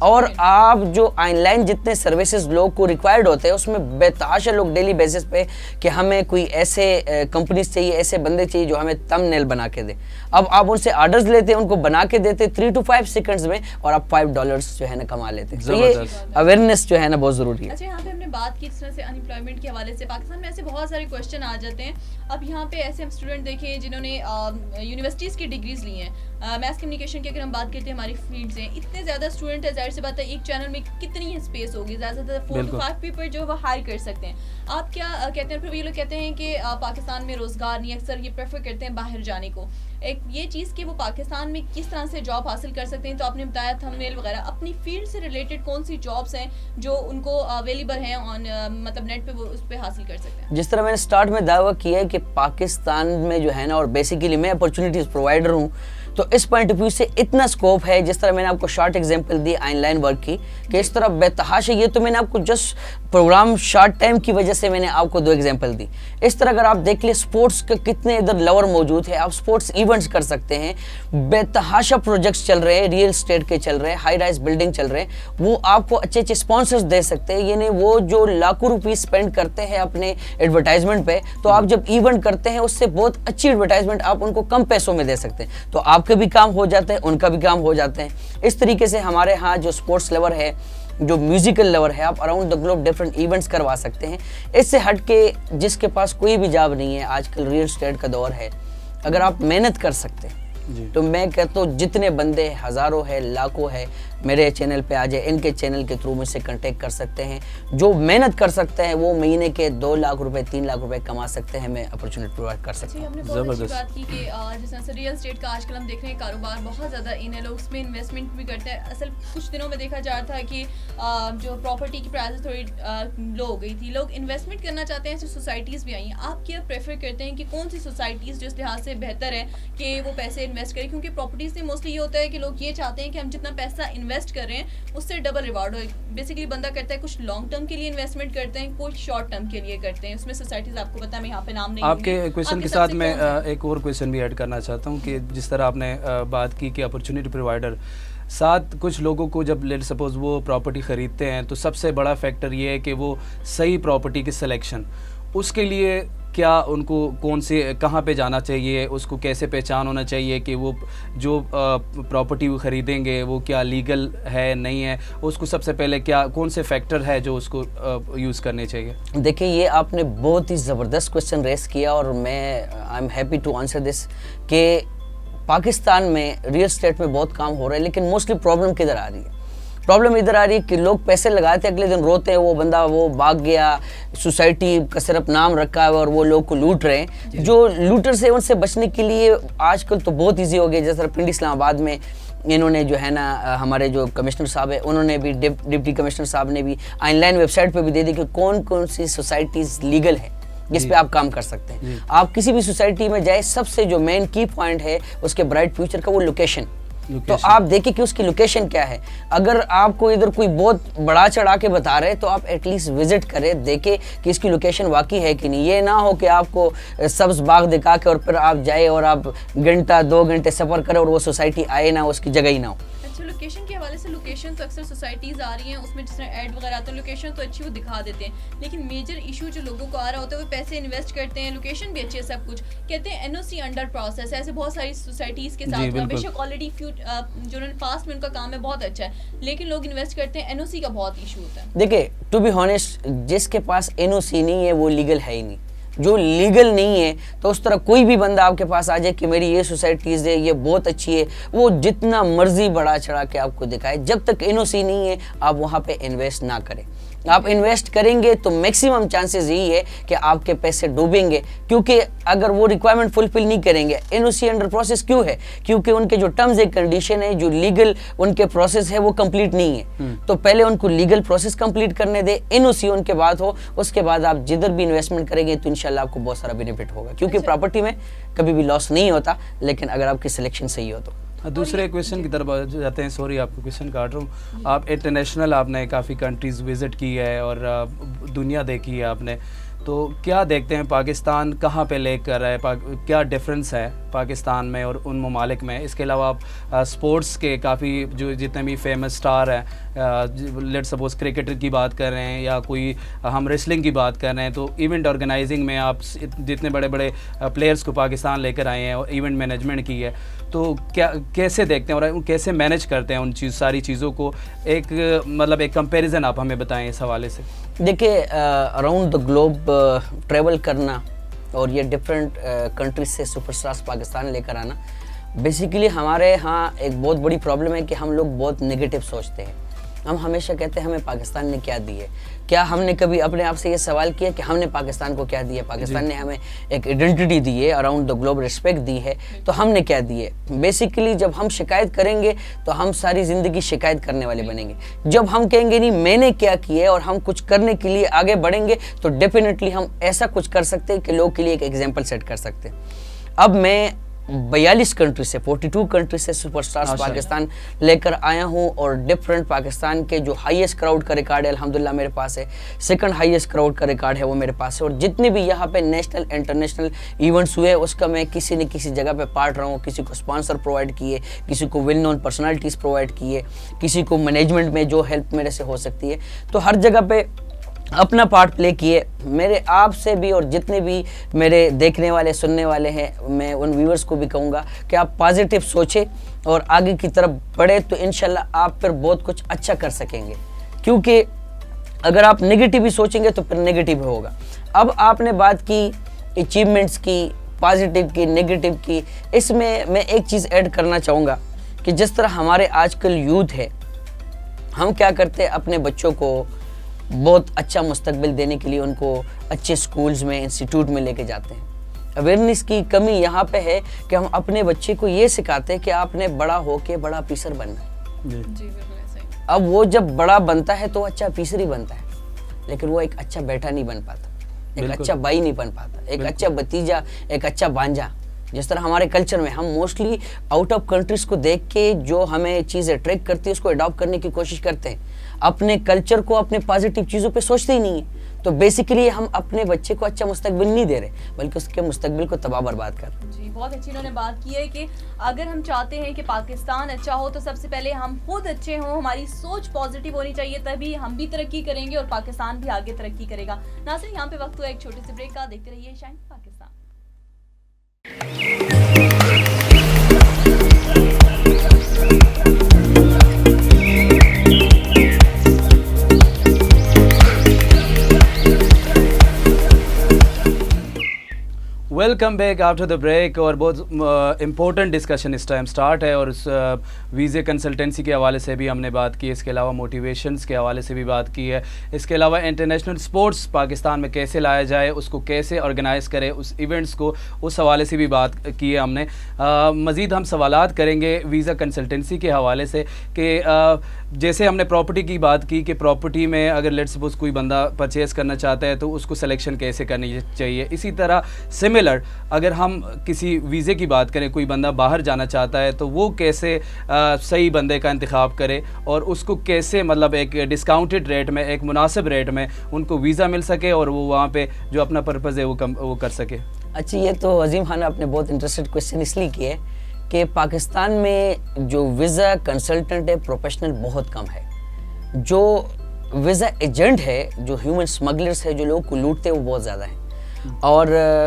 اور آپ جو آن لائن جتنے سروسز لوگ کو ریکوائرڈ ہوتے ہیں اس میں بے تحاشا لوگ ڈیلی بیسس پہ کہ ہمیں کوئی ایسے کمپنیز چاہیے, ایسے بندے چاہیے جو ہمیں تم نیل بنا کے دے. اب آپ ان سے آرڈرز لیتے ہیں, ان کو بنا کے دیتے 3 to 5 سیکنڈز میں, اور آپ $5 جو ہے نا کما لیتے ہیں. تو یہ اویئرنیس جو ہے نا بہت ضروری ہے. اچھا, یہاں پہ ہم نے بات کی اس طرح سے ان امپلائمنٹ کے حوالے سے پاکستان میں ایسے بہت سارے کویشچن آ جاتے ہیں. اب یہاں پہ ایسے ہم اسٹوڈنٹ دیکھیں جنہوں نے یونیورسٹیز کی ڈگریز لی ہیں, میس کمیونیکیشن کی اگر ہم بات کرتے ہیں ہماری فیلڈ سے اتنے زیادہ اسٹوڈنٹ ہے, ظاہر سی بات ہے ایک چینل میں کتنی اسپیس ہوگی, زیادہ سے زیادہ 4 to 5 پیپل جو وہ ہائر کر سکتے ہیں. آپ کیا کہتے ہیں؟ پھر یہ لوگ کہتے ہیں کہ پاکستان میں روزگار نہیں, اکثر یہ پریفر کرتے ہیں باہر جانے کو. ایک یہ چیز کہ وہ پاکستان میں کس طرح سے جاب حاصل کر سکتے ہیں, تو آپ نے بتایا تھم نیل وغیرہ, اپنی فیلڈ سے ریلیٹڈ کون سی جابس ہیں جو ان کو اویلیبل ہیں آن مطلب نیٹ پہ, وہ اس پہ حاصل کر سکتے ہیں؟ جس طرح میں نے سٹارٹ میں دعویٰ کیا ہے کہ پاکستان میں جو ہے نا, اور بیسیکلی میں اپرچونیٹیز پرووائڈر ہوں, تو اس پوائنٹ آف ویو سے اتنا اسکوپ ہے. جس طرح میں نے آپ کو short example the on line work کی, کہ اس طرح بے تحاشا, یہ تو میں نے آپ کو جسٹ پروگرام شارٹ ٹائم کی وجہ سے میں نے آپ کو 2 ایگزامپل دی. اس طرح اگر آپ دیکھ لیں اسپورٹس کے کتنے ادھر لور موجود ہے, آپ اسپورٹس ایونٹس کر سکتے ہیں, بے تحاشا پروجیکٹس چل رہے ہیں, ریئل اسٹیٹ کے چل رہے ہیں, ہائی رائز بلڈنگ چل رہے ہیں, وہ آپ کو اچھے اچھے اسپانسرز دے سکتے ہیں. یعنی وہ جو لاکھوں روپیز اسپینڈ کرتے ہیں اپنے ایڈورٹائزمنٹ پہ, تو آپ جب ایونٹ کرتے ہیں اس سے بہت اچھی ایڈورٹائزمنٹ آپ ان کو کم پیسوں میں دے سکتے ہیں, تو آپ کے بھی کام ہو جاتے ہیں, ان کا بھی کام ہو جاتے ہیں. اس طریقے سے ہمارے ہاں جو اسپورٹس لیور ہے, جو میوزیکل لیور ہے, آپ around the globe different events کروا سکتے ہیں. اس سے ہٹ کے جس کے پاس کوئی بھی جاب نہیں ہے, آج کل ریئل اسٹیٹ کا دور ہے, اگر آپ محنت کر سکتے ہیں تو میں کہتا ہوں جتنے بندے ہزاروں ہے, لاکھوں ہے, میرے چینل پہ آ جائے, ان کے چینل کے تھرو مجھ سے کنٹیکٹ کر سکتے ہیں. جو محنت کر سکتے ہیں وہ مہینے کے 2 لاکھ روپے 3 لاکھ روپے کما سکتے ہیں, میں اپرچونیٹی پرووائڈ کر سکتا ہوں. ہم نے بہت اچھی بات کی کہ جس طرح سے ریئل اسٹیٹ کا آج کل ہم دیکھ رہے ہیں کاروبار بہت زیادہ ان ہے, لوگ اس میں انویسٹمنٹ بھی کرتے ہیں. اصل کچھ دنوں میں دیکھا جا رہا تھا کہ جو پراپرٹی کی پرائز تھوڑی لو ہو گئی تھی, لوگ انویسٹمنٹ کرنا چاہتے ہیں, ایسی سوسائٹیز بھی آئی ہیں. آپ کیا پریفر کرتے ہیں کہ کون سی سوسائٹیز جو اس لحاظ سے بہتر ہے کہ وہ پیسے انویسٹ کریں؟ کیونکہ پراپرٹیز میں موسٹلی یہ ہوتا ہے کہ لوگ یہ چاہتے ہیں کہ ہم جتنا پیسہ انویسٹ کر رہے ہیں اس سے ڈبل ریوارڈ ہو. بیسیکلی بندہ کرتا ہے کچھ لانگ ٹرم کے لیے انویسٹمنٹ کرتے ہیں, کچھ شارٹ ٹرم کے لیے کرتے ہیں. اس میں سوسائٹیز آپ کو پتہ ہے, میں یہاں پہ نام نہیں, آپ کے کویشچن کے ساتھ میں ایک اور کویشچن بھی ایڈ کرنا چاہتا ہوں کہ جس طرح آپ نے بات کی کہ اپرچونیٹی پرووائڈر, ساتھ کچھ لوگوں کو جب لیٹ سپوز وہ پراپرٹی خریدتے ہیں تو سب سے بڑا فیکٹر یہ ہے کہ وہ صحیح پراپرٹی کی سلیکشن, اس کے لیے کیا ان کو کون سے کہاں پہ جانا چاہیے, اس کو کیسے پہچان ہونا چاہیے کہ وہ جو پراپرٹی وہ خریدیں گے وہ کیا لیگل ہے نہیں ہے, اس کو سب سے پہلے کیا کون سے فیکٹر ہے جو اس کو یوز کرنے چاہیے؟ دیکھیں یہ آپ نے بہت ہی زبردست کویشچن ریز کیا, اور میں I am happy to answer this کہ پاکستان میں ریئل اسٹیٹ میں بہت کام ہو رہا ہے, لیکن موسٹلی پرابلم کدھر آ رہی ہے؟ پرابلم ادھر آ رہی ہے کہ لوگ پیسے لگاتے ہیں, اگلے دن روتے ہیں, وہ بندہ وہ بھاگ گیا, سوسائٹی کا صرف نام رکھا ہے اور وہ لوگ کو لوٹ رہے ہیں. جو لوٹر سے ان سے بچنے کے لیے آج کل تو بہت ایزی ہو گیا. جیسے پنڈی اسلام آباد میں انہوں نے جو ہے نا, ہمارے جو کمشنر صاحب ہے انہوں نے بھی, ڈپٹی کمشنر صاحب نے بھی آن لائن ویب سائٹ پہ بھی دے دی کہ کون کون سی سوسائٹیز لیگل ہے جس پہ آپ کام کر سکتے ہیں. آپ کسی بھی سوسائٹی میں جائے, سب سے جو مین کی پوائنٹ ہے اس کے برائٹ فیوچر کا وہ لوکیشن. تو آپ دیکھیں کہ اس کی لوکیشن کیا ہے. اگر آپ کو ادھر کوئی بہت بڑا چڑھا کے بتا رہے تو آپ ایٹ لیسٹ وزٹ کریں, دیکھیں کہ اس کی لوکیشن واقعی ہے کہ نہیں. یہ نہ ہو کہ آپ کو سبز باغ دکھا کے اور پھر آپ جائے اور آپ گھنٹہ 2 گھنٹے سفر کریں اور وہ سوسائٹی آئے نہ, اس کی جگہ ہی نہ ہو. اچھا, لوکیشن کے حوالے سے لوکیشن تو اکثر سوسائٹیز آ رہی ہیں, اس میں جس طرح ایڈ وغیرہ آتے ہیں, لوکیشن تو اچھی وہ دکھا دیتے ہیں, لیکن میجر ایشو جو لوگوں کو آ رہا ہوتا ہے وہ پیسے انویسٹ کرتے ہیں, لوکیشن بھی اچھی ہے سب کچھ, کہتے ہیں NOC انڈر پروسیس. ایسے بہت ساری سوسائٹیز کے ساتھ بے شک آلریڈی جو انہوں نے پاس میں ان کا کام ہے بہت اچھا ہے, لیکن لوگ انویسٹ کرتے ہیں, NOC کا بہت ایشو ہوتا ہے. دیکھیں ٹو بی ہانسٹ, جس کے پاس NOC نہیں ہے وہ لیگل ہے ہی نہیں. جو لیگل نہیں ہے تو اس طرح کوئی بھی بندہ آپ کے پاس آ جائے کہ میری یہ سوسائٹیز ہے, یہ بہت اچھی ہے, وہ جتنا مرضی بڑا چڑھا کے آپ کو دکھائے, جب تک NOC نہیں ہے آپ وہاں پہ انویسٹ نہ کریں. آپ انویسٹ کریں گے تو میکسیمم چانسز یہی ہے کہ آپ کے پیسے ڈوبیں گے, کیونکہ اگر وہ ریکوائرمنٹ فلفل نہیں کریں گے. NOC انڈر پروسیس کیوں ہے؟ کیونکہ ان کے جو ٹرمز اینڈ کنڈیشن ہے, جو لیگل ان کے پروسیس ہے وہ کمپلیٹ نہیں ہے. تو پہلے ان کو لیگل پروسیس کمپلیٹ کرنے دے, NOC ان کے بعد ہو, اس کے بعد آپ جدھر بھی انویسٹمنٹ کریں گے تو انشاءاللہ آپ کو بہت سارا بینیفٹ ہوگا, کیونکہ پراپرٹی میں کبھی بھی لاس نہیں ہوتا, لیکن اگر آپ کی سلیکشن صحیح ہو تو. دوسرے کویشچن کی طرف جاتے ہیں. سوری آپ کو کویشچن کاٹ رہا ہوں. آپ انٹرنیشنل, آپ نے کافی کنٹریز وزٹ کی ہے اور دنیا دیکھی ہے آپ نے, تو کیا دیکھتے ہیں پاکستان کہاں پہ لے کر ہے, کیا ڈفرینس ہے پاکستان میں اور ان ممالک میں. اس کے علاوہ آپ اسپورٹس کے کافی جو جتنے بھی فیمس اسٹار ہیں, لیٹ سپوز کرکٹر کی بات کر رہے ہیں یا کوئی ہم ریسلنگ کی بات کر رہے ہیں, تو ایونٹ آرگنائزنگ میں آپ جتنے بڑے بڑے پلیئرس کو پاکستان لے کر آئے ہیں اور ایونٹ مینجمنٹ کی ہے, تو کیا کیسے دیکھتے ہیں اور کیسے مینیج کرتے ہیں ان ساری چیزوں کو؟ ایک مطلب ایک کمپیریزن آپ ہمیں بتائیں اس حوالے سے. دیکھیے اراؤنڈ دا گلوب ٹریول کرنا اور یہ ڈفرینٹ کنٹریز سے سپر اسٹارس پاکستان لے کر آنا, بیسیکلی ہمارے ہاں ایک بہت بڑی پرابلم ہے کہ ہم لوگ بہت نگیٹو سوچتے ہیں. ہم ہمیشہ کہتے ہیں ہمیں پاکستان نے کیا دی ہے. کیا ہم نے کبھی اپنے آپ سے یہ سوال کیا کہ ہم نے پاکستان کو کیا دیا؟ پاکستان نے ہمیں ایک آئیڈینٹی دی ہے, اراؤنڈ دا گلوب رسپیکٹ دی ہے, تو ہم نے کیا دی ہے؟ بیسیکلی جب ہم شکایت کریں گے تو ہم ساری زندگی شکایت کرنے والے بنیں گے. جب ہم کہیں گے نہیں میں نے کیا کیا ہے اور ہم کچھ کرنے کے لیے آگے بڑھیں گے تو ڈیفینیٹلی ہم ایسا کچھ کر سکتے ہیں کہ لوگ کے لیے ایک ایگزامپل سیٹ کر سکتے ہیں. اب میں 42 کنٹری سے 42 کنٹری سے سپر اسٹارس پاکستان لے کر آیا ہوں اور ڈفرینٹ پاکستان کے جو ہائیسٹ کراؤڈ کا ریکارڈ ہے الحمدللہ میرے پاس ہے, سیکنڈ ہائیسٹ کراؤڈ کا ریکارڈ ہے وہ میرے پاس ہے, اور جتنے بھی یہاں پہ نیشنل انٹرنیشنل ایونٹس ہوئے اس کا میں کسی نہ کسی جگہ پہ پارٹ رہا ہوں. کسی کو اسپانسر پرووائڈ کیے, کسی کو ویل نون پرسنالٹیز پرووائڈ کیے, کسی کو مینجمنٹ میں جو ہیلپ میرے سے ہو سکتی ہے, تو ہر جگہ پہ اپنا پارٹ پلے کیے. میرے آپ سے بھی اور جتنے بھی میرے دیکھنے والے سننے والے ہیں, میں ان ویورز کو بھی کہوں گا کہ آپ پازیٹیو سوچیں اور آگے کی طرف بڑھے تو انشاءاللہ آپ پھر بہت کچھ اچھا کر سکیں گے. کیونکہ اگر آپ نگیٹیو ہی سوچیں گے تو پھر نگیٹیو ہوگا. اب آپ نے بات کی اچیومنٹس کی, پازیٹیو کی, نگیٹیو کی, اس میں ایک چیز ایڈ کرنا چاہوں گا کہ جس طرح ہمارے آج کل یوتھ ہے, ہم کیا کرتے ہیں اپنے بچوں کو بہت اچھا مستقبل دینے کے لیے ان کو اچھے سکولز میں انسٹیٹیوٹ میں لے کے جاتے ہیں. اویئرنیس کی کمی یہاں پہ ہے کہ ہم اپنے بچے کو یہ سکھاتے ہیں کہ آپ نے بڑا ہو کے بڑا آفیسر بننا ہے. اب وہ جب بڑا بنتا ہے تو اچھا آفیسر ہی بنتا ہے, لیکن وہ ایک اچھا بیٹا نہیں بن پاتا, ایک اچھا بھائی نہیں بن پاتا, ایک اچھا بھتیجا, ایک اچھا بانجا. جس طرح ہمارے کلچر میں ہم موسٹلی آؤٹ آف کنٹریز کو دیکھ کے جو ہمیں چیزیں اٹریکٹ کرتی ہے اس کو اڈاپٹ کرنے کی کوشش کرتے ہیں, اپنے کلچر کو اپنے پازیٹیو چیزوں پہ سوچتے ہی نہیں ہیں. تو بیسیکلی ہم اپنے بچے کو اچھا مستقبل نہیں دے رہے بلکہ اس کے مستقبل کو تباہ برباد کر رہے ہیں. جی بہت اچھی انہوں نے بات کی ہے کہ اگر ہم چاہتے ہیں کہ پاکستان اچھا ہو تو سب سے پہلے ہم خود اچھے ہوں, ہماری سوچ پازیٹیو ہونی چاہیے, تبھی ہم بھی ترقی کریں گے اور پاکستان بھی آگے ترقی کرے گا. ناظرین یہاں پہ وقت ہوا ایک چھوٹے سے بریک کا, دیکھتے رہیے shine Pakistan. Welcome back after the break. اور بہت امپورٹنٹ ڈسکشن اس ٹائم سٹارٹ ہے, اور اس ویزے کنسلٹنسی کے حوالے سے بھی ہم نے بات کی, اس کے علاوہ موٹیویشنس کے حوالے سے بھی بات کی ہے, اس کے علاوہ انٹرنیشنل سپورٹس پاکستان میں کیسے لایا جائے, اس کو کیسے آرگنائز کرے, اس ایونٹس کو, اس حوالے سے بھی بات کی ہے ہم نے. مزید ہم سوالات کریں گے ویزا کنسلٹنسی کے حوالے سے کہ جیسے ہم نے پراپرٹی کی بات کی کہ پراپرٹی میں اگر لیٹ سپوز کوئی بندہ پرچیز کرنا چاہتا ہے تو اس کو سلیکشن کیسے کرنی چاہیے. اسی طرح سملر اگر ہم کسی ویزے کی بات کریں, کوئی بندہ باہر جانا چاہتا ہے تو وہ کیسے صحیح بندے کا انتخاب کرے اور اس کو کیسے مطلب ایک ڈسکاؤنٹڈ ریٹ میں, ایک مناسب ریٹ میں ان کو ویزا مل سکے اور وہ وہاں پہ جو اپنا پرپز ہے وہ کر سکے. اچھا, یہ تو عظیم خان آپ نے بہت انٹرسٹڈ کویشچن اس لیے کیا ہے کہ پاکستان میں جو ویزا کنسلٹنٹ ہے پروفیشنل بہت کم ہے. جو ویزا ایجنٹ ہے, جو ہیومن اسمگلرس ہے, جو لوگوں کو لوٹتے ہیں وہ بہت زیادہ ہیں. اور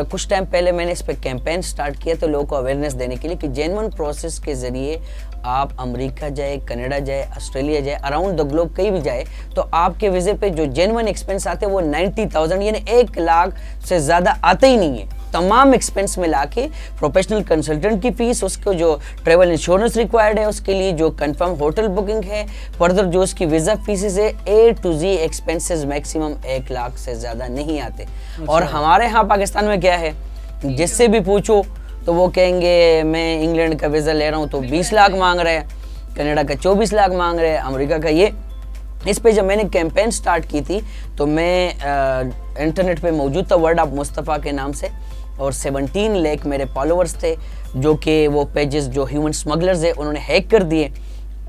کچھ ٹائم پہلے میں نے اس پہ کیمپین سٹارٹ کیا تو لوگوں کو اویئرنیس دینے کے لیے کہ جینون پروسیس کے ذریعے آپ امریکہ جائے, کینیڈا جائے, آسٹریلیا جائے, اراؤنڈ دا گلوب کہیں بھی جائے تو آپ کے ویزے پہ جو جینون ایکسپینس آتے ہیں وہ 90,000 یعنی 1 لاکھ سے زیادہ آتے ہی نہیں ہیں. تمام ایکسپینس ملا کے پروفیشنل کنسلٹنٹ کی فیس, اس کو جو ٹریول انشورنس ریکوائرڈ ہے, اس کے لیے جو کنفرم ہوٹل بکنگ ہے, فردر جو اس کی ویزا فیسز ہے, A to Z expenses maximum 1 lakh سے زیادہ نہیں آتے. اور ہمارے ہاں پاکستان میں کیا ہے, جس سے بھی پوچھو تو وہ کہیں گے میں انگلینڈ کا ویزا لے رہا ہوں تو 20 لاکھ مانگ رہے ہیں, کینیڈا کا 24 لاکھ مانگ رہے ہیں, امریکہ کا یہ. اس پہ جب میں نے کیمپین سٹارٹ کی تھی تو میں انٹرنیٹ پہ موجود تھا ورڈ آف مصطفیٰ کے نام سے, اور 17 لاکھ میرے فالوورز تھے جو کہ وہ پیجز جو ہیومن اسمگلرز ہیں انہوں نے ہیک کر دیے.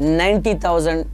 90,000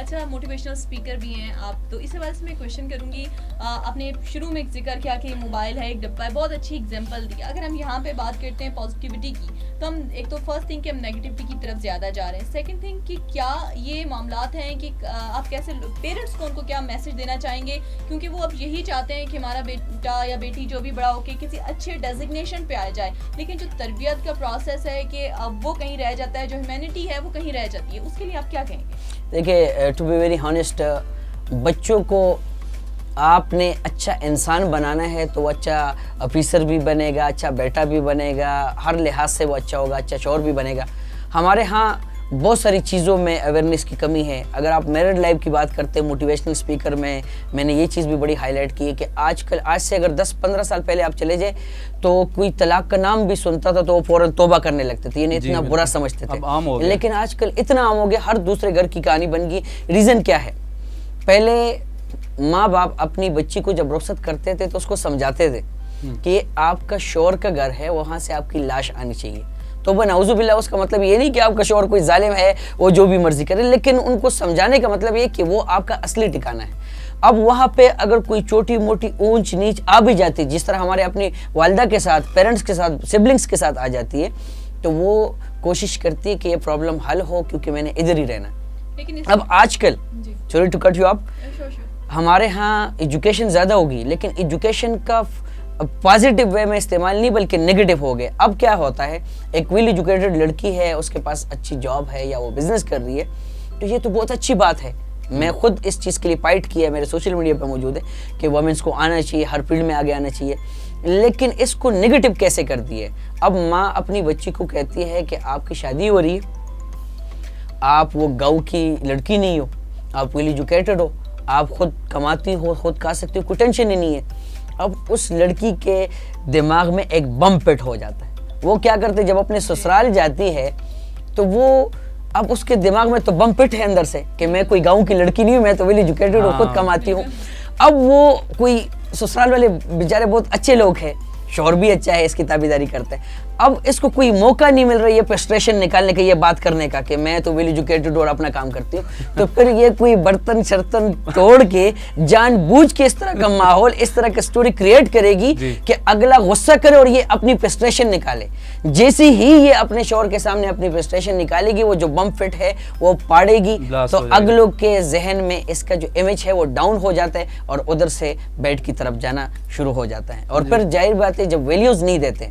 اچھا موٹیویشنل اسپیکر بھی ہیں آپ, تو اس حوالے سے میں کویشچن کروں گی. آپ نے شروع میں ایک ذکر کیا کہ موبائل ہے ایک ڈبہ ہے, بہت اچھی ایگزامپل دی. اگر ہم یہاں پہ بات کرتے ہیں پازیٹیوٹی کی, تو ہم ایک تو فرسٹ تھنگ کہ ہم نیگیٹیوٹی کی طرف زیادہ جا رہے ہیں. سیکنڈ تھنگ کہ کیا یہ معاملات ہیں کہ آپ کیسے پیرنٹس کو ان کو کیا میسج دینا چاہیں گے, کیونکہ وہ اب یہی چاہتے ہیں کہ ہمارا بیٹا یا بیٹی جو بھی بڑا ہو کے کسی اچھے ڈیزگنیشن پہ آ جائے, لیکن جو تربیت کا پروسیس ہے کہ اب وہ کہیں رہ جاتا ہے, جو ہیومینٹی ہے وہ کہیں رہ جاتی ہے. اس کے لیے آپ کیا کہیں گے؟ دیکھیے ٹو بی ویری ہانیسٹ, بچوں کو آپ نے اچھا انسان بنانا ہے تو وہ اچھا آفیسر بھی بنے گا, اچھا بیٹا بھی بنے گا, ہر لحاظ سے وہ اچھا ہوگا, اچھا شوہر بھی بنے گا. ہمارے ہاں بہت ساری چیزوں میں اویئرنیس کی کمی ہے. اگر آپ میرڈ لائف کی بات کرتے ہیں, موٹیویشنل اسپیکر میں نے یہ چیز بھی بڑی ہائی لائٹ کی ہے کہ آج سے اگر 10-15 سال پہلے آپ چلے جائیں تو کوئی طلاق کا نام بھی سنتا تھا تو وہ فوراً توبہ کرنے لگتے تھے, یعنی اتنا برا سمجھتے تھے. لیکن آج کل اتنا عام ہو گیا, ہر دوسرے گھر کی کہانی بن گئی. ریزن کیا ہے؟ پہلے ماں باپ اپنی بچی کو جب رخصت کرتے تھے تو اس کو سمجھاتے تھے کہ یہ آپ کا شوہر کا گھر ہے, وہاں سے آپ کی لاش آنی چاہیے. تو نعوذ باللہ اس کا مطلب یہ نہیں کہ آپ کا شوہر کوئی ظالم ہے وہ جو بھی مرضی کرے, لیکن ان کو سمجھانے کا مطلب یہ کہ وہ آپ کا اصلی ٹھکانہ ہے. اب وہاں پہ اگر کوئی چھوٹی موٹی اونچ نیچ آ بھی جاتی, جس طرح ہمارے اپنی والدہ کے ساتھ, پیرنٹس کے ساتھ, سبلنگس کے ساتھ آ جاتی ہے, تو وہ کوشش کرتی ہے کہ یہ پرابلم حل ہو کیونکہ میں نے ادھر ہی رہنا. اب آج کل sorry to cut you up, ہمارے ہاں ایجوکیشن زیادہ ہوگی, لیکن ایجوکیشن کا پازیٹیو وے میں استعمال نہیں بلکہ نیگیٹو ہو گئے. اب کیا ہوتا ہے, ایک ویل ایجوکیٹڈ لڑکی ہے, اس کے پاس اچھی جاب ہے یا وہ بزنس کر رہی ہے, تو یہ تو بہت اچھی بات ہے. میں خود اس چیز کے لیے فائٹ کیا ہے, میرے سوشل میڈیا پہ موجود ہے کہ وومنس کو آنا چاہیے, ہر فیلڈ میں آگے آنا چاہیے. لیکن اس کو نیگیٹو کیسے کرتی ہے؟ اب ماں اپنی بچی کو کہتی ہے کہ آپ کی شادی ہو رہی ہے, آپ وہ گاؤں کی لڑکی نہیں ہو, آپ ویل ایجوکیٹڈ ہو, آپ خود کماتی ہو, خود کھا سکتی ہو, کوئی ٹینشن ہی نہیں ہے. اب اس لڑکی کے دماغ میں ایک بم پٹ ہو جاتا ہے. وہ کیا کرتے, جب اپنے سسرال جاتی ہے تو وہ اب اس کے دماغ میں تو بم پٹ ہے اندر سے کہ میں کوئی گاؤں کی لڑکی نہیں ہوں, میں تو ویل ایجوکیٹڈ ہوں, خود کماتی ہوں. اب وہ کوئی سسرال والے بیچارے بہت اچھے لوگ ہیں, شوہر بھی اچھا ہے, اس کی تابعداری کرتا ہے. اب اس کو کوئی موقع نہیں مل رہا یہ فرسٹریشن نکالنے کا, یہ بات کرنے کا کہ میں تو ویل ایجوکیٹڈ اور اپنا کام کرتی ہوں. تو پھر یہ کوئی برتن شرتن توڑ کے جان بوجھ کے اس طرح کا ماحول, اس طرح کا سٹوری کریٹ کرے گی کہ اگلا غصہ کرے اور یہ اپنی فرسٹریشن نکالے. جیسے ہی یہ اپنے شوہر کے سامنے اپنی فرسٹریشن نکالے گی, وہ جو بم فٹ ہے وہ پاڑے گی, تو اگلوں کے ذہن میں اس کا جو امیج ہے وہ ڈاؤن ہو جاتا ہے اور ادھر سے بیڈ کی طرف جانا شروع ہو جاتا ہے. اور پھر ظاہر بات ہے جب ویلیوز نہیں دیتے,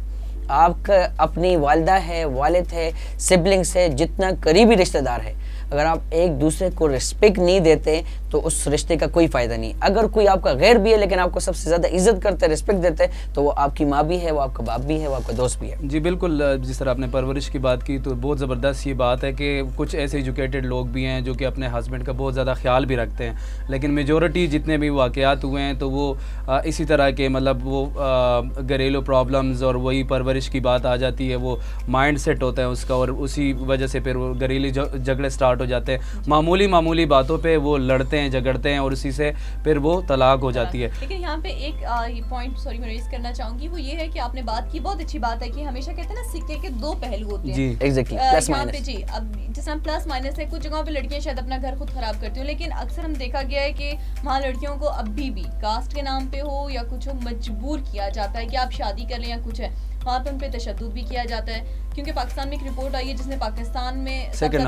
آپ کا اپنی والدہ ہے, والد ہے, سبلنگس ہے, جتنا قریبی رشتہ دار ہے, اگر آپ ایک دوسرے کو رسپیکٹ نہیں دیتے تو اس رشتے کا کوئی فائدہ نہیں. اگر کوئی آپ کا غیر بھی ہے لیکن آپ کو سب سے زیادہ عزت کرتا ہے, رسپیکٹ دیتا ہے, تو وہ آپ کی ماں بھی ہے, وہ آپ کا باپ بھی ہے, وہ آپ کا دوست بھی ہے. جی بالکل, جس طرح آپ نے پرورش کی بات کی تو بہت زبردست یہ بات ہے کہ کچھ ایسے ایجوکیٹڈ لوگ بھی ہیں جو کہ اپنے ہسبینڈ کا بہت زیادہ خیال بھی رکھتے ہیں, لیکن میجورٹی جتنے بھی واقعات ہوئے ہیں تو وہ اسی طرح کے مطلب وہ گھریلو پرابلمز اور وہی پرورش کی بات آ جاتی ہے, وہ مائنڈ سیٹ ہوتا ہے اس کا, اور اسی وجہ سے پھر وہ گھریلو جھگڑے سٹارٹ ہو جاتے ہیں. معمولی باتوں پہ وہ لڑتے ہیں, جھگڑتے ہیں, اور اسی سے پھر وہ طلاق ہو جاتی ہے. لیکن یہاں پہ ایک پوائنٹ سوری میں ریز کرنا چاہوں گی, وہ یہ ہے کہ آپ نے بات کی, بہت اچھی بات ہے کہ ہمیشہ کہتے ہیں نا سکے کے دو پہلو ہوتے ہیں. جی ایگزیکٹلی, پلس مائنس. جی اب جس طرح پلس مائنس ہے, کچھ جگہوں پہ لڑکیاں شاید اپنا گھر خود خراب کرتی ہوں, لیکن اکثر ہم دیکھا گیا ہے کہ وہاں لڑکیوں کو ابھی بھی کاسٹ کے نام پہ ہو یا کچھ ہو مجبور کیا جاتا ہے کہ آپ شادی کر لیں یا کچھ ہے, وہاں پہ ان پہ تشدد بھی کیا جاتا ہے. کیونکہ پاکستان میں ایک رپورٹ آئی ہے جس نے پاکستان میں سیکنڈ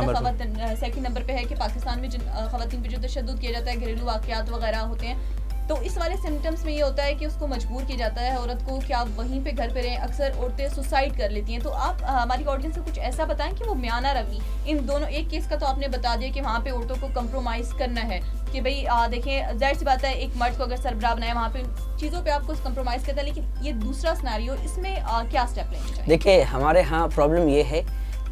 نمبر پہ ہے کہ پاکستان میں جن خواتین پہ جو تشدد کیا جاتا ہے, گھریلو واقعات وغیرہ ہوتے ہیں, تو اس والے سمٹمس میں یہ ہوتا ہے کہ اس کو مجبور کیا جاتا ہے عورت کو کہ آپ وہیں پہ گھر پہ رہیں. اکثر عورتیں سوسائڈ کر لیتی ہیں. تو آپ ہماری آڈینس سے کچھ ایسا بتائیں کہ وہ میانہ روی ان دونوں, ایک کیس کا تو آپ نے بتا دیا کہ وہاں پہ عورتوں کو کمپرومائز کرنا ہے کہ بھائی دیکھیں ظاہر سی بات ہے ایک مرد کو اگر سربراہ بنایا وہاں پہ چیزوں پہ آپ کو کمپرومائز کرتا ہے, لیکن یہ دوسرا سناریو, اس میں کیا اسٹیپ لینے چاہیے؟ دیکھیں ہمارے ہاں پرابلم یہ ہے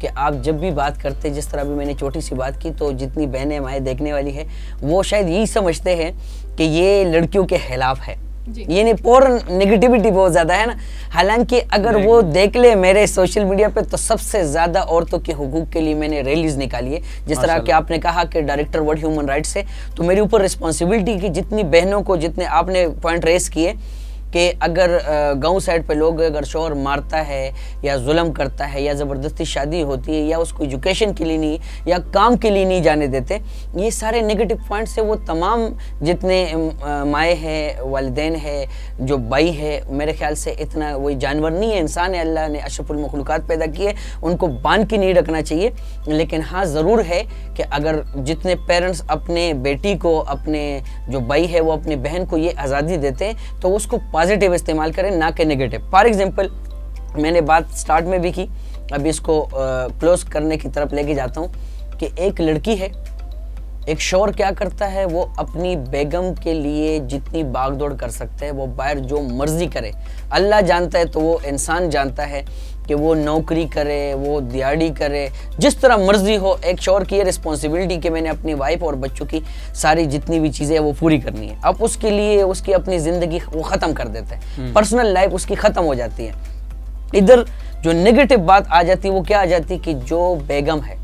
کہ آپ جب بھی بات کرتے, جس طرح بھی میں نے چھوٹی سی بات کی, تو جتنی بہنیں ہمارے دیکھنے والی ہے وہ شاید یہی سمجھتے ہیں کہ یہ لڑکیوں کے خلاف ہے, یعنی پور نگیٹیوٹی بہت زیادہ ہے نا. حالانکہ اگر وہ دیکھ لے میرے سوشل میڈیا پہ تو سب سے زیادہ عورتوں کے حقوق کے لیے میں نے ریلیز نکالی ہے. جس طرح کہ آپ نے کہا کہ ڈائریکٹر ورلڈ ہیومن رائٹس ہے, تو میرے اوپر رسپانسبلٹی کی جتنی بہنوں کو, جتنے آپ نے پوائنٹ ریز کیے, کہ اگر گاؤں سائڈ پہ لوگ اگر شوہر مارتا ہے یا ظلم کرتا ہے یا زبردستی شادی ہوتی ہے یا اس کو ایجوکیشن کے لیے نہیں یا کام کے لیے نہیں جانے دیتے, یہ سارے نگیٹو پوائنٹس ہیں. وہ تمام جتنے مائیں ہیں, والدین ہے, جو بھائی ہے, میرے خیال سے اتنا وہی جانور نہیں ہے, انسان ہے, اللہ نے اشرف المخلوقات پیدا کیے, ان کو باندھ کے نہیں رکھنا چاہیے. لیکن ہاں ضرور ہے کہ اگر جتنے پیرنٹس اپنے بیٹی کو, اپنے جو بھائی ہے وہ اپنے بہن کو یہ آزادی دیتے ہیں تو اس کو پازیٹیو استعمال کریں, نہ کہ نیگیٹو. فار ایگزامپل میں نے بات سٹارٹ میں بھی کی, ابھی اس کو کلوز کرنے کی طرف لے کے جاتا ہوں کہ ایک لڑکی ہے, ایک شوہر کیا کرتا ہے, وہ اپنی بیگم کے لیے جتنی باغ دوڑ کر سکتے ہیں وہ باہر جو مرضی کرے. اللہ جانتا ہے تو وہ انسان جانتا ہے کہ وہ نوکری کرے, وہ دیہڑی کرے, جس طرح مرضی ہو. ایک شوہر کی یہ رسپانسبلٹی کہ میں نے اپنی وائف اور بچوں کی ساری جتنی بھی چیزیں وہ پوری کرنی ہے. اب اس کے لیے اس کی اپنی زندگی وہ ختم کر دیتا ہے, پرسنل لائف اس کی ختم ہو جاتی ہے. ادھر جو نیگیٹو بات آ جاتی ہے وہ کیا آ جاتی ہے کہ جو بیگم ہے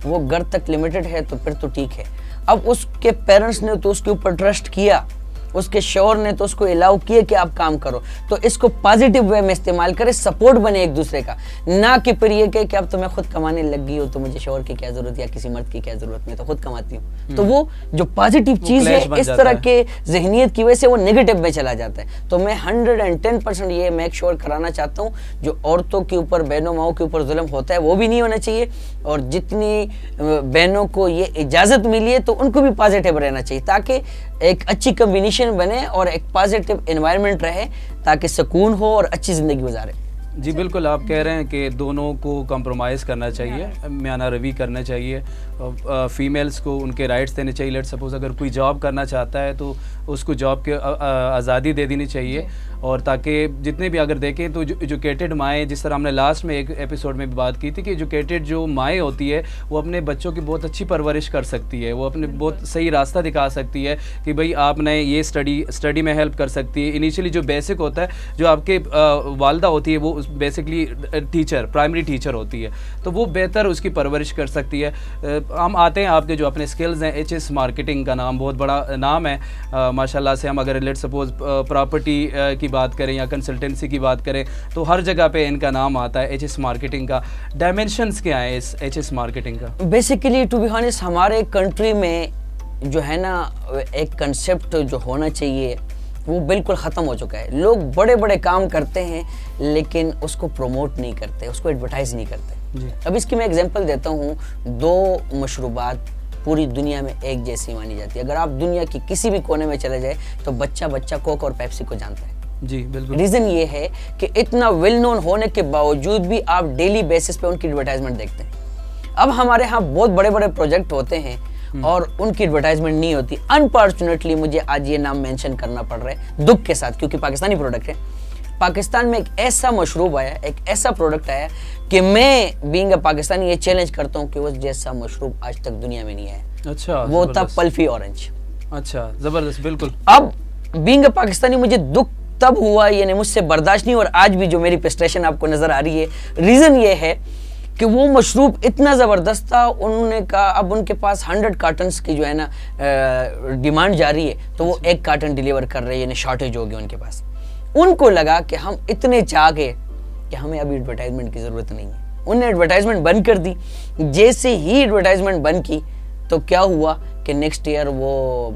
وہ گھر تک لمیٹڈ ہے تو پھر تو ٹھیک ہے. اب اس کے پیرنٹس نے تو اس کے اوپر ٹرسٹ کیا, اس کے شوہر نے تو اس کو الاؤ کیا کہ آپ کام کرو, تو اس کو پازیٹیو وے میں استعمال کرے, سپورٹ بنے ایک دوسرے کا, نہ کہ پھر یہ کہ اب تو میں خود کمانے لگ گئی ہوں تو مجھے شوہر کی کیا ضرورت یا کسی مرد کی کیا ضرورت, میں تو خود کماتی ہوں. تو وہ جو پازیٹیو چیز ہے اس طرح کے ذہنیت کی وجہ سے وہ نیگیٹو میں چلا جاتا ہے. تو میں 110% یہ میک شور کرانا چاہتا ہوں جو عورتوں کے اوپر, بہنوں ماؤں کے اوپر ظلم ہوتا ہے وہ بھی نہیں ہونا چاہیے, اور جتنی بہنوں کو یہ اجازت ملی ہے تو ان کو بھی پازیٹیو رہنا چاہیے تاکہ ایک اچھی کمبینیشن بنے اور ایک پازیٹیو انوائرمنٹ رہے تاکہ سکون ہو اور اچھی زندگی گزارے. جی بالکل, آپ کہہ رہے ہیں کہ دونوں کو کمپرومائز کرنا چاہیے, میانہ روی کرنا چاہیے, فیمیلز کو ان کے رائٹس دینے چاہیے. لیٹ سپوز اگر کوئی جاب کرنا چاہتا ہے تو اس کو جاب کے آزادی دے دینی چاہیے, اور تاکہ جتنے بھی اگر دیکھیں تو ایجوکیٹڈ مائیں, جس طرح ہم نے لاسٹ میں ایک ایپیسوڈ میں بھی بات کی تھی کہ ایجوکیٹڈ جو مائیں ہوتی ہے وہ اپنے بچوں کی بہت اچھی پرورش کر سکتی ہے, وہ اپنے بہت صحیح راستہ دکھا سکتی ہے کہ بھئی آپ نے یہ اسٹڈی میں ہیلپ کر سکتی ہے. انیشلی جو بیسک ہوتا ہے, جو آپ کے والدہ ہوتی ہے وہ بیسکلی ٹیچر, پرائمری ٹیچر ہوتی ہے, تو وہ بہتر اس کی پرورش کر سکتی ہے. ہم آتے ہیں آپ کے جو اپنے سکلز ہیں, ایچ ایس مارکیٹنگ کا نام بہت بڑا نام ہے ماشاءاللہ سے. ہم اگر لیٹ سپوز پراپرٹی کی بات کریں یا کنسلٹنسی کی بات کریں تو ہر جگہ پہ ان کا نام آتا ہے ایچ ایس مارکیٹنگ کا. ڈائمینشنز کیا ہیں اس ایچ ایس مارکیٹنگ کا؟ بیسیکلی ٹو بی ہانسٹ ہمارے کنٹری میں جو ہے نا ایک کنسیپٹ جو ہونا چاہیے وہ بالکل ختم ہو چکا ہے. لوگ بڑے بڑے کام کرتے ہیں لیکن اس کو پروموٹ نہیں کرتے, اس کو ایڈورٹائز نہیں کرتے. اب اس کی میں ایگزامپل دیتا ہوں. 2 مشروبات پوری دنیا میں ایک جیسی مانی جاتی ہے. اگر آپ دنیا کی کسی بھی کونے میں چلے جائے تو بچہ کوک اور پیپسی کو جانتا ہے. جی بالکل. ریزن یہ ہے کہ اتنا ویل نون ہونے کے باوجود بھی آپ ڈیلی بیسس پہ ان کی ایڈورٹائزمنٹ دیکھتے ہیں. اب ہمارے ہاں بہت بڑے بڑے پروجیکٹ ہوتے ہیں اور ان کی ایڈورٹائزمنٹ نہیں ہوتی. انفارچونیٹلی مجھے آج یہ نام مینشن کرنا پڑ رہا ہے دکھ کے ساتھ, کیونکہ پاکستانی پروڈکٹ ہے. پاکستان میں ایک ایسا مشروب آیا, ایک ایسا پروڈکٹ آیا کہ میں بینگ اے پاکستانی یہ چیلنج کرتا ہوں کہ اس جیسا مشروب آج تک دنیا میں نہیں آیا. اچھا, وہ تھا پلفی اورنج. اچھا زبردست. بالکل. اب بینگ اے پاکستانی مجھے دکھ تب ہوا, یعنی مجھ سے برداشت نہیں, اور آج بھی جو میری پریسٹیشن آپ کو نظر آ رہی ہے, ریزن یہ ہے کہ وہ مشروب اتنا زبردست تھا. انہوں نے کہا اب ان کے پاس 100 کارٹنز کی جو ہے نا ڈیمانڈ جاری ہے تو وہ 1 کارٹن ڈیلیور کر رہے ہیں, یعنی شارٹیج ہو گئی ان کے پاس. ان کو لگا کہ ہم اتنے چاہ گئے کہ ہمیں ابھی ایڈورٹائزمنٹ کی ضرورت نہیں ہے. انہوں نے ایڈورٹائزمنٹ بند کر دی. جیسے ہی ایڈورٹائزمنٹ بند کی تو کیا ہوا کہ نیکسٹ ایئر وہ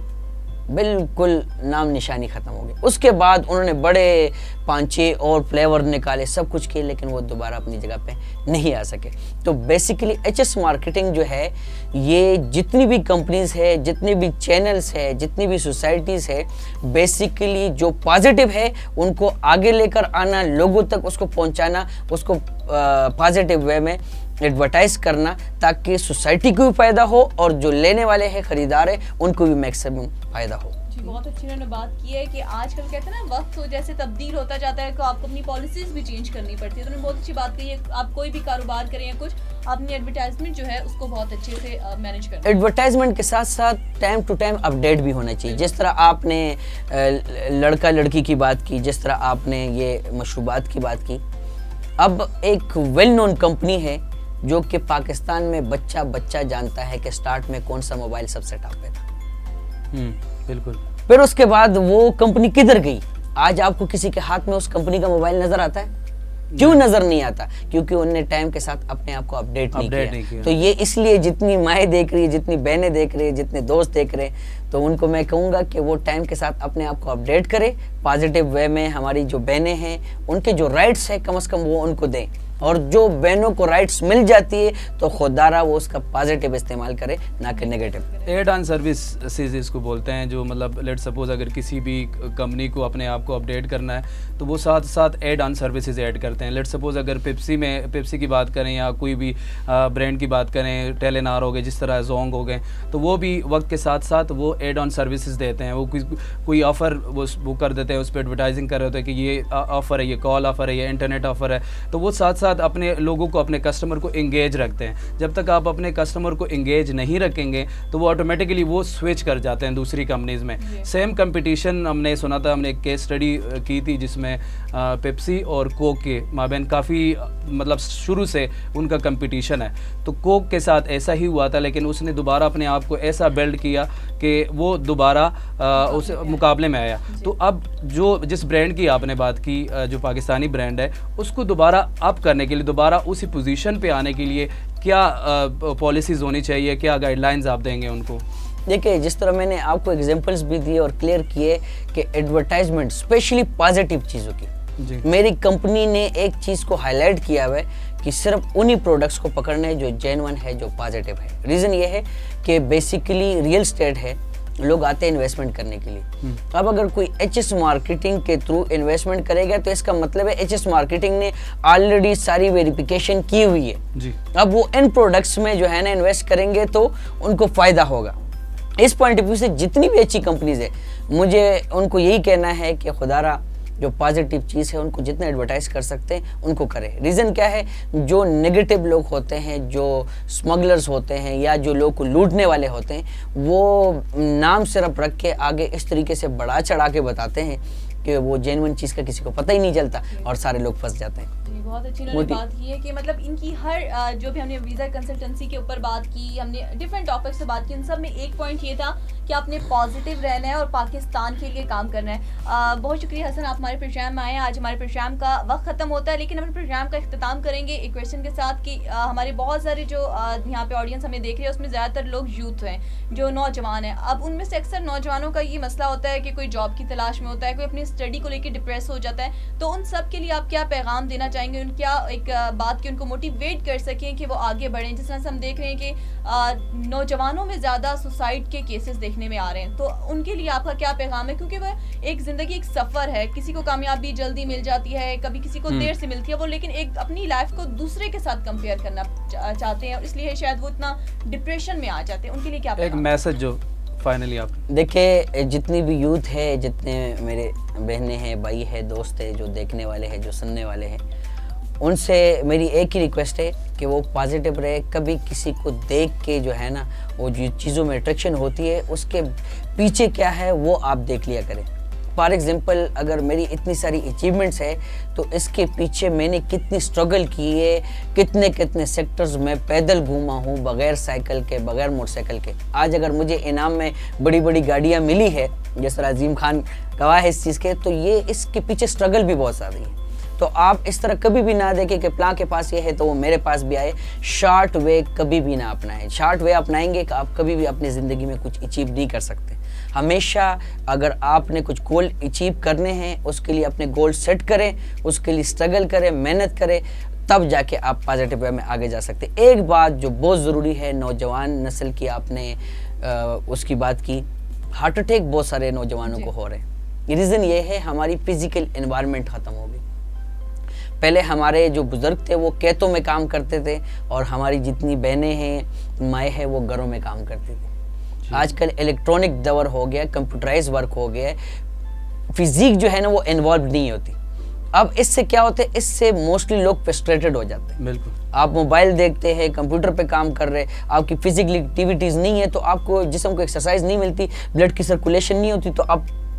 بالکل نام نشانی ختم ہو گئی. اس کے بعد انہوں نے بڑے 5-6 اور فلیور نکالے, سب کچھ کیے, لیکن وہ دوبارہ اپنی جگہ پہ نہیں آ سکے. تو بیسیکلی ایچ ایس مارکیٹنگ جو ہے یہ جتنی بھی کمپنیز ہے, جتنی بھی چینلز ہے, جتنی بھی سوسائٹیز ہے, بیسیکلی جو پازیٹیو ہے ان کو آگے لے کر آنا, لوگوں تک اس کو پہنچانا, اس کو پازیٹیو وے میں ایڈورٹائز کرنا تاکہ سوسائٹی کو بھی فائدہ ہو اور جو لینے والے ہیں خریدار ہیں ان کو بھی میکسیمم فائدہ ہو. جی بہت اچھی انہوں نے بات کی ہے کہ آج کل کہتے ہیں نا وقت جیسے تبدیل ہوتا جاتا ہے تو آپ کو اپنی پالیسیز بھی چینج کرنی پڑتی ہے. تو انہوں نے بہت اچھی بات کہی ہے, آپ کوئی بھی کاروبار کریں یا کچھ, اپنی ایڈورٹائزمنٹ جو ہے اس کو بہت اچھے سے مینیج کرنا. ایڈورٹائزمنٹ کے ساتھ ساتھ ٹائم ٹو ٹائم اپڈیٹ بھی ہونا چاہیے. جس طرح آپ نے لڑکا لڑکی کی بات کی, جس طرح آپ نے یہ مشروبات کی بات کی, اب ایک ویل نون کمپنی ہے جو کہ پاکستان میں بچہ جانتا ہے کہ سٹارٹ میں کون سا موبائل سب سے ٹاپ پہ تھا. بالکل. پھر اس کے بعد وہ کمپنی کدھر گئی, آج آپ کو کسی کے ہاتھ میں اس کمپنی کا موبائل نظر آتا ہے؟ کیوں نظر نہیں آتا؟ کیونکہ انہوں نے ٹائم کے ساتھ اپنے آپ کو اپڈیٹ نہیں کیا. تو یہ اس لیے جتنی مائیں دیکھ رہی ہے، جتنی بہنیں دیکھ رہی ہیں، جتنے دوست دیکھ رہے ہیں، تو ان کو میں کہوں گا کہ وہ ٹائم کے ساتھ اپنے آپ کو اپڈیٹ کرے پازیٹیو وے میں. ہماری جو بہنیں ہیں ان کے جو رائٹس ہیں کم از کم وہ ان کو دیں، اور جو بہنوں کو رائٹس مل جاتی ہے تو خوددارہ وہ اس کا پازیٹیو استعمال کرے، نہ کہ نیگیٹو. ایڈ آن سروسز اس کو بولتے ہیں، جو مطلب لیٹ سپوز اگر کسی بھی کمپنی کو اپنے آپ کو اپڈیٹ کرنا ہے تو وہ ساتھ ساتھ ایڈ آن سروسز ایڈ کرتے ہیں. لیٹ سپوز اگر پیپسی کی بات کریں یا کوئی بھی برانڈ کی بات کریں، ٹیلینار ہو گئے، جس طرح زونگ ہو گئے، تو وہ بھی وقت کے ساتھ ساتھ وہ ایڈ آن سروسز دیتے ہیں. وہ کوئی آفر وہ کر دیتے ہیں، اس پہ ایڈورٹائزنگ کر رہے ہوتے ہیں کہ یہ آفر ہے، یہ کال آفر ہے، یہ انٹرنیٹ آفر ہے. تو وہ ساتھ ساتھ اپنے لوگوں کو، اپنے کسٹمر کو انگیج رکھتے ہیں. جب تک آپ اپنے کسٹمر کو انگیج نہیں رکھیں گے تو وہ آٹومیٹکلی وہ سوئچ کر جاتے ہیں دوسری کمپنیز میں. سیم کمپٹیشن ہم نے سنا تھا، ہم نے ایک کیس اسٹڈی کی تھی جس میں پیپسی اور کوک کے مابین کافی مطلب شروع سے ان کا کمپٹیشن ہے. تو کوک کے ساتھ ایسا ہی ہوا تھا، لیکن اس نے دوبارہ اپنے آپ کو ایسا بلڈ کیا کہ وہ دوبارہ اس مقابلے میں آیا. تو اب جس برانڈ کی آپ نے بات کی، جو پاکستانی برانڈ ہے، اس کو دوبارہ اپ کرنے کے لیے، دوبارہ اسی پوزیشن پہ آنے کے لیے کیا پالیسیز ہونی چاہیے، کیا گائیڈ لائنز آپ دیں گے ان کو؟ دیکھیں، جس طرح میں نے آپ کو ایگزامپلس بھی دیے اور کلیئر کیے کہ ایڈورٹائزمنٹ اسپیشلی پازیٹیو چیزوں کی، میری کمپنی نے ایک چیز کو ہائی لائٹ کیا ہوا ہے کہ صرف انہی پروڈکٹس کو پکڑنا ہے جو جینون ہے، جو پازیٹیو ہے. ریزن یہ ہے کہ بیسیکلی ریئل اسٹیٹ ہے، لوگ آتے ہیں انویسٹمنٹ کرنے کے لیے. اب اگر کوئی ایچ ایس مارکیٹنگ کے تھرو انویسٹمنٹ کرے گا تو اس کا مطلب ہے ایچ ایس مارکیٹنگ نے آلریڈی ساری ویریفیکیشن کی ہوئی ہے. اب وہ ان پروڈکٹس میں جو ہے نا انویسٹ کریں گے تو ان کو فائدہ ہوگا. اس پوائنٹ آف ویو سے جتنی بھی اچھی کمپنیز ہے، مجھے ان کو یہی کہنا ہے کہ خدارہ جو پازیٹیو چیز ہے ان کو جتنا ایڈورٹائز کر سکتے ہیں ان کو کرے. ریزن کیا ہے؟ جو نیگیٹو لوگ ہوتے ہیں، جو اسمگلرز ہوتے ہیں یا جو لوگ کو لوٹنے والے ہوتے ہیں، وہ نام صرف رکھ کے آگے اس طریقے سے بڑھا چڑھا کے بتاتے ہیں کہ وہ جینون چیز کا کسی کو پتہ ہی نہیں چلتا اور سارے لوگ پھنس جاتے ہیں. بہت اچھی انہوں نے بات کی ہے کہ مطلب ان کی ہر جو بھی ہم نے ویزا کنسلٹنسی کے اوپر بات کی، ہم نے ڈفرینٹ ٹاپکس سے بات کی، ان سب میں ایک پوائنٹ یہ تھا کہ آپ نے پازیٹیو رہنا ہے اور پاکستان کے لیے کام کرنا ہے. بہت شکریہ حسن، آپ ہمارے پروگرام میں آئے. آج ہمارے پروگرام کا وقت ختم ہوتا ہے، لیکن ہم پروگرام کا اختتام کریں گے ایک کویشچن کے ساتھ کہ ہمارے بہت سارے جو یہاں پہ آڈینس ہمیں دیکھ رہے ہیں اس میں زیادہ تر لوگ یوتھ ہیں، جو نوجوان ہیں. اب ان میں سے اکثر نوجوانوں کا یہ مسئلہ ہوتا ہے کہ کوئی جاب کی تلاش میں ہوتا ہے، کوئی اپنی اسٹڈی کو لے کے ڈپریس ہو جاتا ہے. تو ان سب کے لیے آپ کیا پیغام دینا چاہیں گے؟ ان کیا ایک بات کہ ان کو موٹیویٹ کر سکیں کہ وہ آگے بڑھیں؟ جس طرح سے ہم دیکھ رہے ہیں کہ نوجوانوں میں زیادہ سوسائڈ کے کیسز دیکھنے میں آ رہے ہیں، تو ان کے لیے آپ کا کیا پیغام ہے؟ کیونکہ وہ ایک زندگی ایک سفر ہے، کسی کو کامیابی جلدی مل جاتی ہے، کبھی کسی کو دیر سے ملتی ہے، وہ لیکن ایک اپنی لائف کو دوسرے کے ساتھ کمپیئر کرنا چاہتے ہیں اور اس لیے شاید وہ اتنا ڈپریشن میں آ جاتے ہیں. ان کے لیے کیا ایک میسج جو فائنلی آپ دیکھیں، جتنی بھی یوتھ ہے، جتنے میرے بہنیں ہیں، بھائی ہے، دوست ہے، جو دیکھنے والے ہیں، جو سننے والے ہیں، ان سے میری ایک ہی ریکویسٹ ہے کہ وہ پازیٹیو رہے. کبھی کسی کو دیکھ کے جو ہے نا وہ جو چیزوں میں اٹریکشن ہوتی ہے اس کے پیچھے کیا ہے وہ آپ دیکھ لیا کریں. فار ایگزامپل، اگر میری اتنی ساری اچیومنٹس ہے تو اس کے پیچھے میں نے کتنی اسٹرگل کی ہے، کتنے سیکٹرز میں پیدل گھوما ہوں بغیر سائیکل کے، بغیر موٹر سائیکل کے. آج اگر مجھے انعام میں بڑی بڑی گاڑیاں ملی ہے، جس طرح عظیم خان گواہ ہے اس چیز کے، تو یہ اس کے پیچھے اسٹرگل بھی بہت ساری ہے. تو آپ اس طرح کبھی بھی نہ دیکھیں کہ پلاں کے پاس یہ ہے تو وہ میرے پاس بھی آئے. شارٹ وے کبھی بھی نہ اپنائیں. شارٹ وے اپنائیں گے کہ آپ کبھی بھی اپنی زندگی میں کچھ اچیو نہیں کر سکتے. ہمیشہ اگر آپ نے کچھ گول اچیو کرنے ہیں، اس کے لیے اپنے گول سیٹ کریں، اس کے لیے اسٹرگل کریں، محنت کریں، تب جا کے آپ پازیٹیو وے میں آگے جا سکتے. ایک بات جو بہت ضروری ہے، نوجوان نسل کی آپ نے اس کی بات کی، ہارٹ اٹیک بہت سارے نوجوانوں کو ہو رہے ہیں. ریزن یہ ہے ہماری فزیکل انوائرمنٹ ختم ہو گئی. پہلے ہمارے جو بزرگ تھے وہ کھیتوں میں کام کرتے تھے اور ہماری جتنی بہنیں ہیں، مائیں ہیں، وہ گھروں میں کام کرتی تھی. آج کل الیکٹرانک دور ہو گیا، کمپیوٹرائز ورک ہو گیا ہے، فزیک جو ہے نا وہ انوالو نہیں ہوتی. اب اس سے کیا ہوتا ہے؟ اس سے موسٹلی لوگ فرسٹریٹڈ ہو جاتے ہیں. بالکل، آپ موبائل دیکھتے ہیں، کمپیوٹر پہ کام کر رہے، آپ کی فزیکل ایکٹیویٹیز نہیں ہے تو آپ کو جسم کو ایکسرسائز نہیں ملتی، بلڈ کی سرکولیشن نہیں ہوتی، تو آپ